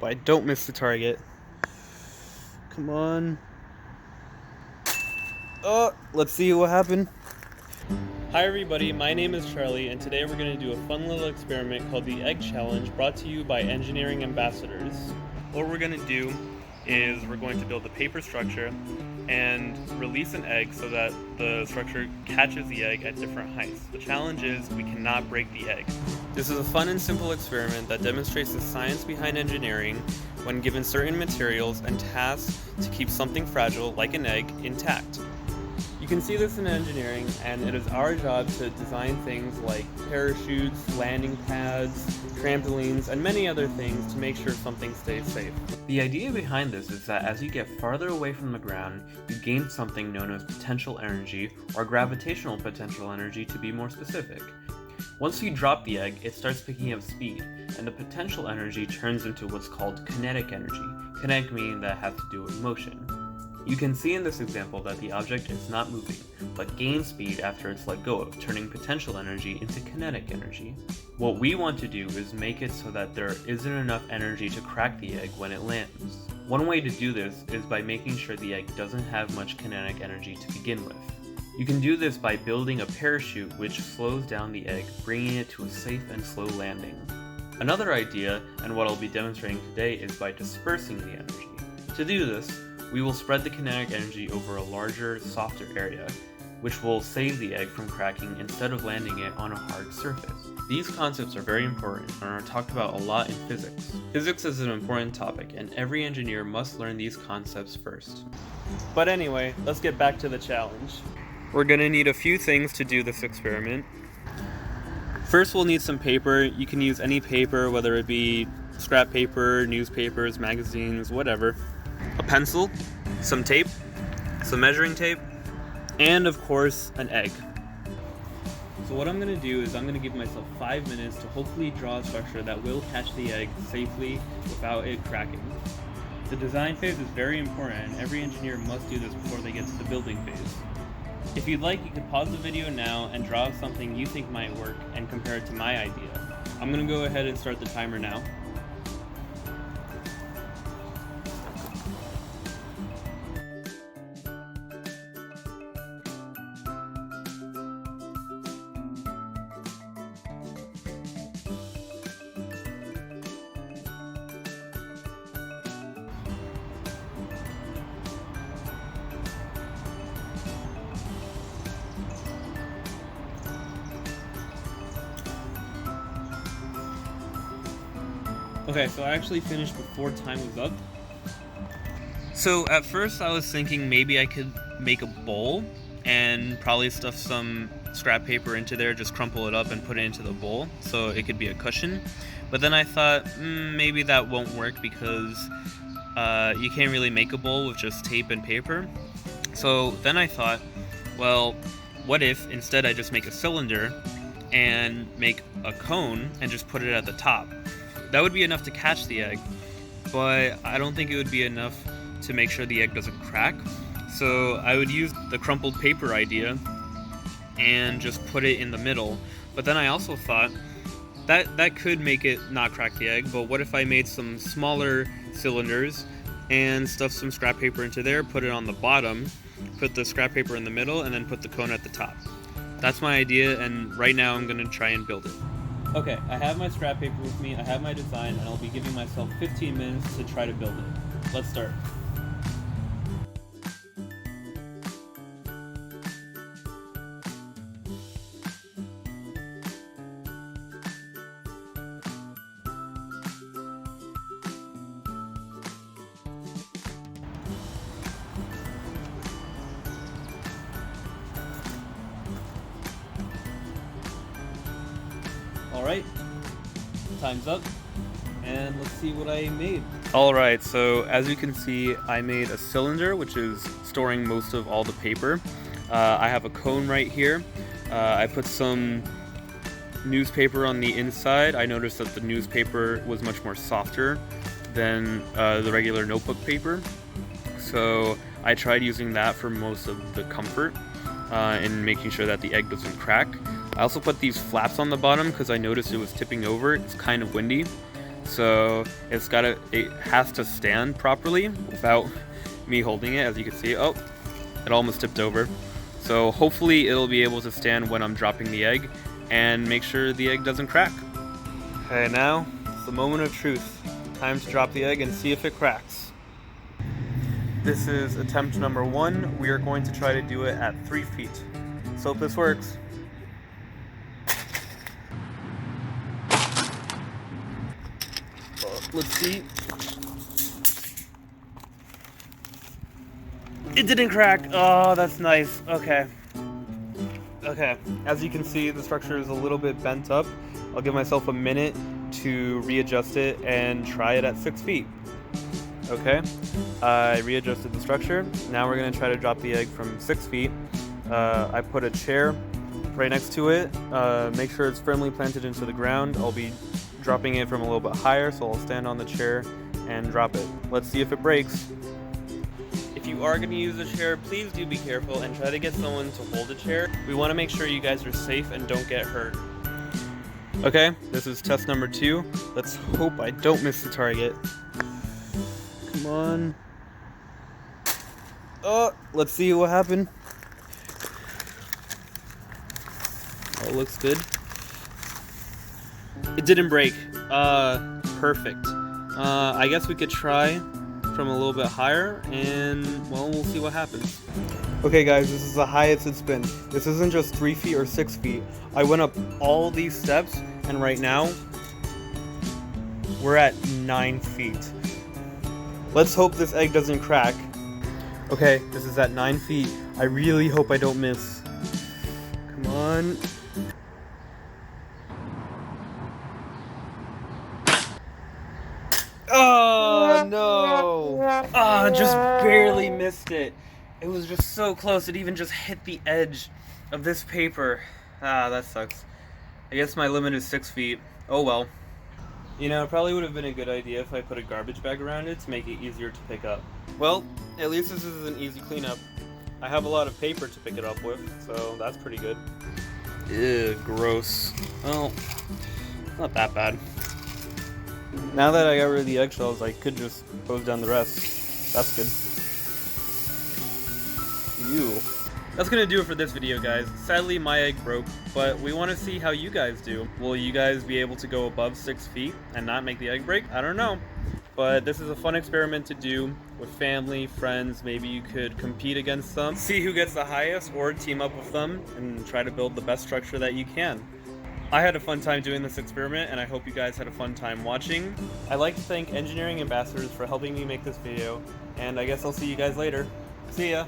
But I don't miss the target. Come on. Oh, let's see what happened. Hi everybody, my name is Charlie, and today we're going to do a fun little experiment called the Egg Challenge, brought to you by Engineering Ambassadors. What we're going to do is we're going to build a paper structure and release an egg so that the structure catches the egg at different heights. The challenge is we cannot break the egg. This is a fun and simple experiment that demonstrates the science behind engineering when given certain materials and tasks to keep something fragile, like an egg, intact. You can see this in engineering, and it is our job to design things like parachutes, landing pads, trampolines, and many other things to make sure something stays safe. The idea behind this is that as you get farther away from the ground, you gain something known as potential energy, or gravitational potential energy to be more specific. Once you drop the egg, it starts picking up speed, and the potential energy turns into what's called kinetic energy, kinetic meaning that it has to do with motion. You can see in this example that the object is not moving, but gains speed after it's let go of, turning potential energy into kinetic energy. What we want to do is make it so that there isn't enough energy to crack the egg when it lands. One way to do this is by making sure the egg doesn't have much kinetic energy to begin with. You can do this by building a parachute which slows down the egg, bringing it to a safe and slow landing. Another idea, and what I'll be demonstrating today, is by dispersing the energy. To do this, we will spread the kinetic energy over a larger, softer area, which will save the egg from cracking instead of landing it on a hard surface. These concepts are very important and are talked about a lot in physics. Physics is an important topic, and every engineer must learn these concepts first. But anyway, let's get back to the challenge. We're gonna need a few things to do this experiment. First, we'll need some paper. You can use any paper, whether it be scrap paper, newspapers, magazines, whatever. A pencil, some tape, some measuring tape, and of course, an egg. So what I'm going to do is I'm going to give myself 5 minutes to hopefully draw a structure that will catch the egg safely without it cracking. The design phase is very important, and every engineer must do this before they get to the building phase. If you'd like, you could pause the video now and draw something you think might work and compare it to my idea. I'm going to go ahead and start the timer now. Okay, so I actually finished before time was up. So at first I was thinking maybe I could make a bowl and probably stuff some scrap paper into there, just crumple it up and put it into the bowl so it could be a cushion. But then I thought maybe that won't work because you can't really make a bowl with just tape and paper. So then I thought, well, what if instead I just make a cylinder and make a cone and just put it at the top? That would be enough to catch the egg, but I don't think it would be enough to make sure the egg doesn't crack. So I would use the crumpled paper idea and just put it in the middle. But then I also thought that could make it not crack the egg, but what if I made some smaller cylinders and stuffed some scrap paper into there, put it on the bottom, put the scrap paper in the middle, and then put the cone at the top. That's my idea, and right now I'm going to try and build it. Okay, I have my scrap paper with me, I have my design, and I'll be giving myself 15 minutes to try to build it. Let's start. Alright, time's up, and let's see what I made. Alright, so as you can see, I made a cylinder, which is storing most of all the paper. I have a cone right here. I put some newspaper on the inside. I noticed that the newspaper was much more softer than the regular notebook paper. So I tried using that for most of the comfort in making sure that the egg doesn't crack. I also put these flaps on the bottom because I noticed it was tipping over. It's kind of windy. So it has to stand properly without me holding it. As you can see, oh, it almost tipped over. So hopefully it'll be able to stand when I'm dropping the egg and make sure the egg doesn't crack. Okay, now it's the moment of truth. Time to drop the egg and see if it cracks. This is attempt number 1. We are going to try to do it at 3 feet. Let's hope this works. Let's see. It didn't crack. Oh, that's nice. Okay. Okay. As you can see, the structure is a little bit bent up. I'll give myself a minute to readjust it and try it at 6 feet. Okay. I readjusted the structure. Now we're going to try to drop the egg from 6 feet. I put a chair right next to it. Make sure it's firmly planted into the ground. I'll be dropping it from a little bit higher, so I'll stand on the chair and drop it. Let's see if it breaks. If you are going to use a chair, please do be careful and try to get someone to hold a chair. We want to make sure you guys are safe and don't get hurt. Okay, this is test number 2. Let's hope I don't miss the target. Come on. Oh, let's see what happened. Oh, looks good. It didn't break. Perfect. I guess we could try from a little bit higher, and well, we'll see what happens. Okay guys, this is the highest it's been. This isn't just 3 feet or 6 feet. I went up all these steps, and right now we're at 9 feet. Let's hope this egg doesn't crack. Okay, this is at 9 feet. I really hope I don't miss. Come on. Oh no! Oh, just barely missed it. It was just so close. It even just hit the edge of this paper. Ah, that sucks. I guess my limit is 6 feet. Oh well. You know, it probably would have been a good idea if I put a garbage bag around it to make it easier to pick up. Well, at least this is an easy cleanup. I have a lot of paper to pick it up with, so that's pretty good. Ew, gross. Well, not that bad. Now that I got rid of the eggshells, I could just hose down the rest. That's good. Ew. That's gonna do it for this video, guys. Sadly, my egg broke, but we want to see how you guys do. Will you guys be able to go above 6 feet and not make the egg break? I don't know. But this is a fun experiment to do with family, friends. Maybe you could compete against them, see who gets the highest, or team up with them and try to build the best structure that you can. I had a fun time doing this experiment, and I hope you guys had a fun time watching. I'd like to thank Engineering Ambassadors for helping me make this video, and I guess I'll see you guys later. See ya!